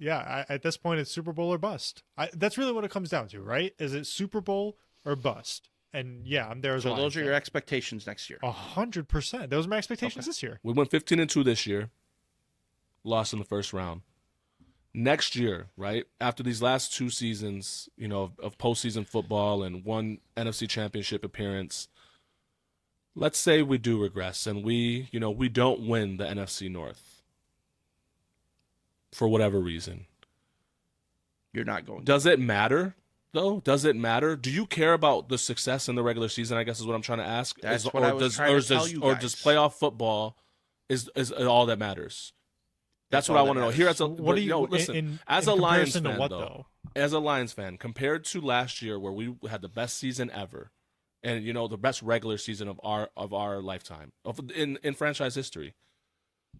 At this point, it's Super Bowl or bust. That's really what it comes down to, right? Is it Super Bowl or bust? And yeah, I'm there as a So Lions those are your fan. expectations next year. 100%. Those are my Okay. expectations this year. We went 15-2 this year, lost in the first round. Next year, right after these last 2 seasons, of postseason football and one NFC Championship appearance, let's say we do regress and we don't win the NFC North for whatever reason. You're not going. Does it matter though? Does it matter? Do you care about the success in the regular season? I guess is what I'm trying to ask. That's what I was trying to tell you Or guys. does playoff football is all that matters? That's what I want to know. Here, What do you listen? As in a Lions comparison to fan, what, though, as a Lions fan, compared to last year where we had the best season ever, and the best regular season of our lifetime in franchise history,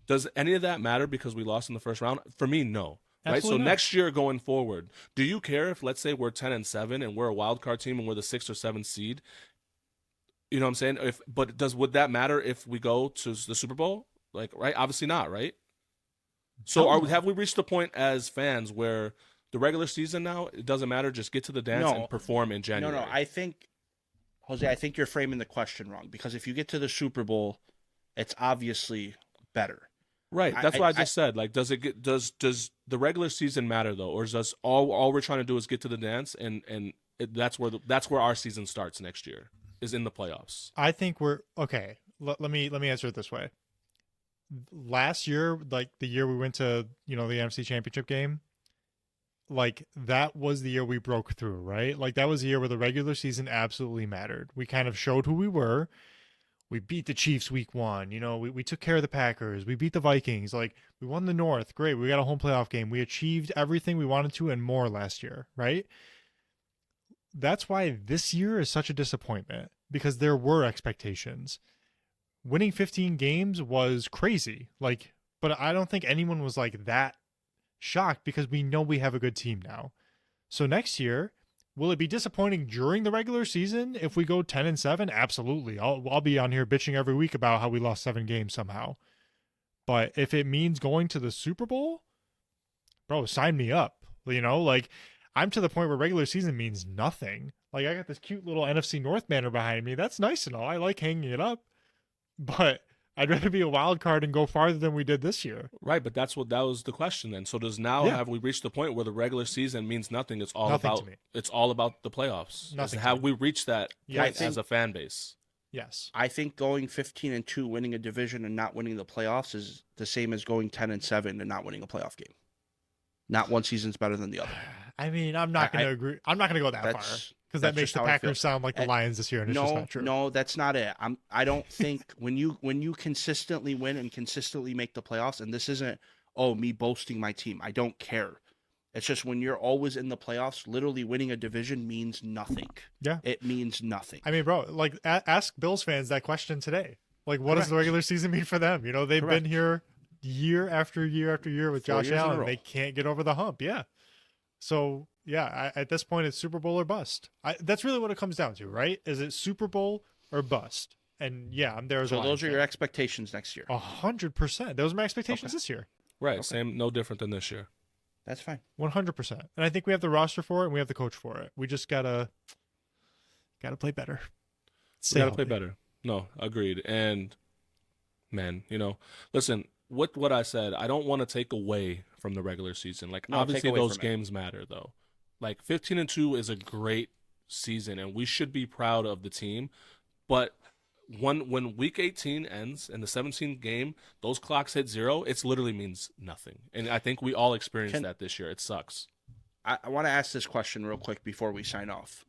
does any of that matter because we lost in the first round? For me, no. Right. So Absolutely not. next year going forward, do you care if, let's say, we're 10-7 and we're a wild card team and we're the 6th or 7th seed? You know what I'm saying? Would that matter if we go to the Super Bowl? Like, right? Obviously not, right? So have we reached the point as fans where the regular season now, it doesn't matter, just get to the dance and perform in January? No. I think, Jose, you're framing the question wrong, because if you get to the Super Bowl, it's obviously better. Right. That's what I just said. Like, does the regular season matter though, or is us all we're trying to do is get to the dance, and that's where our season starts next year, is in the playoffs. I think we're okay. Let me answer it this way. Last year, like the year we went to the NFC Championship game, like that was the year we broke through, right? Like that was the year where the regular season absolutely mattered. We kind of showed who we were. We beat the Chiefs week 1. We took care of the Packers. We beat the Vikings. Like we won the North. Great. We got a home playoff game. We achieved everything we wanted to and more last year, right? That's why this year is such a disappointment, because there were expectations. Winning 15 games was crazy. But I don't think anyone was like that shocked, because we know we have a good team now. So next year, will it be disappointing during the regular season if we go 10-7? Absolutely. I'll be on here bitching every week about how we lost 7 games somehow. But if it means going to the Super Bowl, bro, sign me up. Like I'm to the point where regular season means nothing. Like I got this cute little NFC North banner behind me. That's nice and all. I like hanging it up. But I'd rather be a wild card and go farther than we did this year. Right, but that was the question then. So have we reached the point where the regular season means nothing? It's all about the playoffs. Nothing. Have we reached that point as a fan base? Yes. I think going 15-2, winning a division and not winning the playoffs, is the same as going 10-7 and not winning a playoff game. Not one season's better than the other. I mean, I'm not going to agree. I'm not going to go that far, because that makes the Packers sound like the Lions this year, and it's just not true. No, that's not it. I don't think when you consistently win and consistently make the playoffs, and this isn't me boasting my team. I don't care. It's just when you're always in the playoffs, literally winning a division means nothing. Yeah, it means nothing. I mean, bro, like ask Bills fans that question today. Like, what does the regular season mean for them? They've been here year after year after year with Josh Allen. They can't get over the hump. Yeah. So, at this point, it's Super Bowl or bust. That's really what it comes down to, right? Is it Super Bowl or bust? And I'm there as well. So those are your expectations next year. 100%. Those are my expectations this year. Right. Okay. Same, no different than this year. That's fine. 100%. And I think we have the roster for it, and we have the coach for it. We just gotta play better. Gotta play better. No, agreed. And man, listen. What I said, I don't want to take away from the regular season. Like, obviously those games matter though. Like 15-2 is a great season, and we should be proud of the team. But when week 18 ends and the 17th game, those clocks hit 0, it literally means nothing. And I think we all experienced that this year. It sucks. I want to ask this question real quick before we sign off.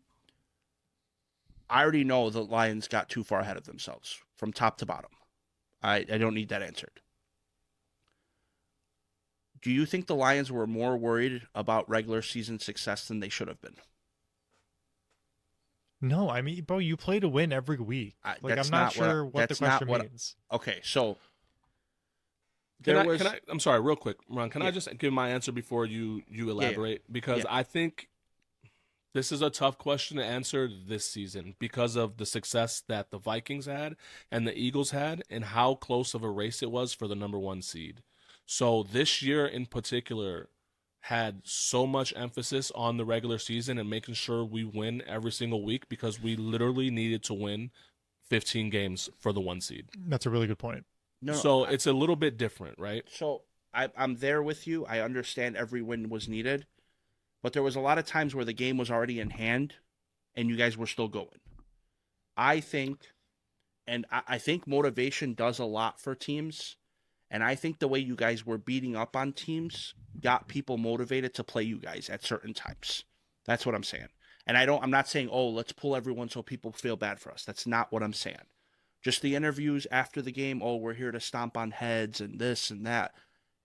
I already know the Lions got too far ahead of themselves from top to bottom. I don't need that answered. Do you think the Lions were more worried about regular season success than they should have been? No, I mean, bro, you play to win every week. I'm not sure what the question means. Okay, so I'm sorry, real quick, Ron. Can I just give my answer before you elaborate? Because I think this is a tough question to answer this season because of the success that the Vikings had and the Eagles had, and how close of a race it was for the number 1 seed. So this year in particular had so much emphasis on the regular season and making sure we win every single week because we literally needed to win 15 games for the 1 seed. That's a really good point. So it's a little bit different, right? So I'm there with you. I understand every win was needed, but there was a lot of times where the game was already in hand and you guys were still going. I think motivation does a lot for teams. And I think the way you guys were beating up on teams got people motivated to play you guys at certain times. That's what I'm saying. And I'm not saying, oh, let's pull everyone so people feel bad for us. That's not what I'm saying. Just the interviews after the game, oh, we're here to stomp on heads and this and that.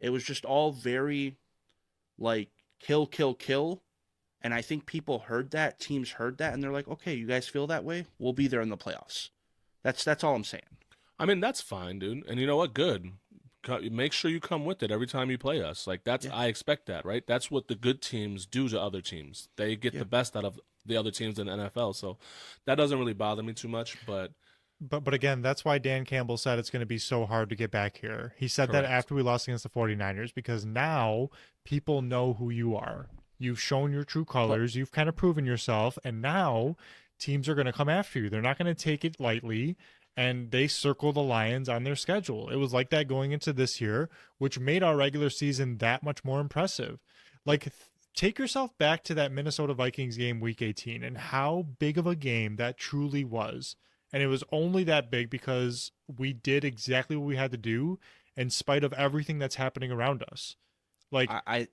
It was just all very like kill, kill, kill. And I think people heard that, teams heard that, and they're like, okay, you guys feel that way? We'll be there in the playoffs. That's all I'm saying. I mean, that's fine, dude. And you know what? Good. Make sure you come with it every time you play us. Like I expect that, right? That's what the good teams do to other teams. They get the best out of the other teams in the NFL. So that doesn't really bother me too much. But again, that's why Dan Campbell said it's going to be so hard to get back here. He said that after we lost against the 49ers, because now people know who you are. You've shown your true colors. You've kind of proven yourself. And now teams are going to come after you. They're not going to take it lightly. And they circle the Lions on their schedule. It was like that going into this year, which made our regular season that much more impressive. Like, take yourself back to that Minnesota Vikings game week 18 and how big of a game that truly was. And it was only that big because we did exactly what we had to do in spite of everything that's happening around us. Like, I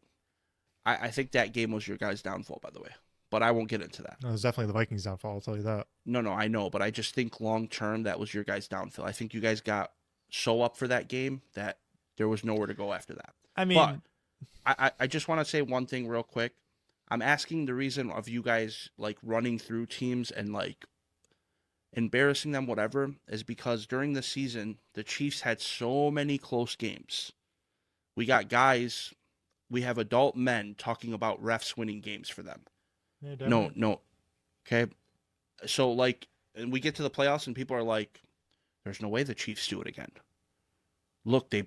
think that game was your guys' downfall, by the way. But I won't get into that. It was definitely the Vikings' downfall, I'll tell you that. No, I know, but I just think long-term that was your guys' downfall. I think you guys got so up for that game that there was nowhere to go after that. I mean... But I just want to say one thing real quick. I'm asking the reason of you guys, like, running through teams and, like, embarrassing them, whatever, is because during the season, the Chiefs had so many close games. We got guys, we have adult men talking about refs winning games for them. Yeah, no. Okay. So, like, and we get to the playoffs and people are like, there's no way the Chiefs do it again. Look, they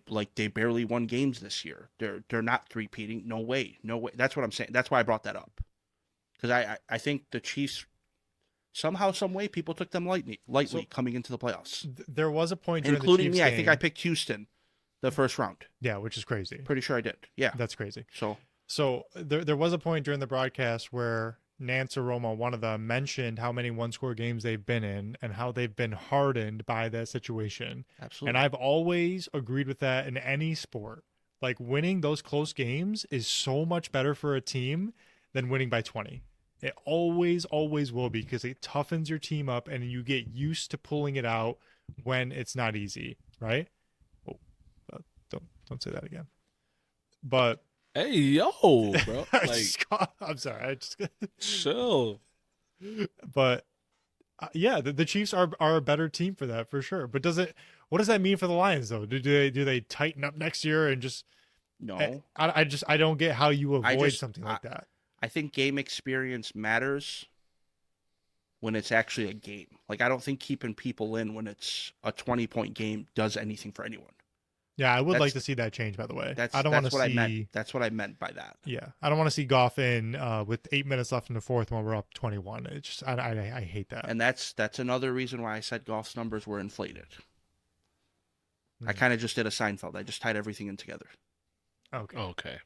barely won games this year. They're not three-peating. No way. That's what I'm saying. That's why I brought that up. Because I think the Chiefs, somehow, some way, people took them lightly coming into the playoffs. There was a point during including the Chiefs me. game. I think I picked Houston the first round. Yeah, which is crazy. Pretty sure I did. Yeah. That's crazy. So there was a point during the broadcast where Nance or Roma, one of them, mentioned how many one-score games they've been in and how they've been hardened by that situation. Absolutely. And I've always agreed with that in any sport. Like, winning those close games is so much better for a team than winning by 20. It always, always will be, because it toughens your team up and you get used to pulling it out when it's not easy, right? Oh, don't say that again. But hey, yo, bro. I'm sorry. I just chill. But yeah, the Chiefs are a better team for that, for sure. But what does that mean for the Lions, though? Do they tighten up next year and just no? I don't get how you avoid something like that. I think game experience matters when it's actually a game. Like, I don't think keeping people in when it's a 20-point game does anything for anyone. Yeah, I would like to see that change, by the way. That's what I meant by that. Yeah, I don't want to see Goff in with 8 minutes left in the fourth when we're up 21. It's just I hate that. And that's another reason why I said Goff's numbers were inflated. I kind of just did a Seinfeld. I just tied everything in together. Okay.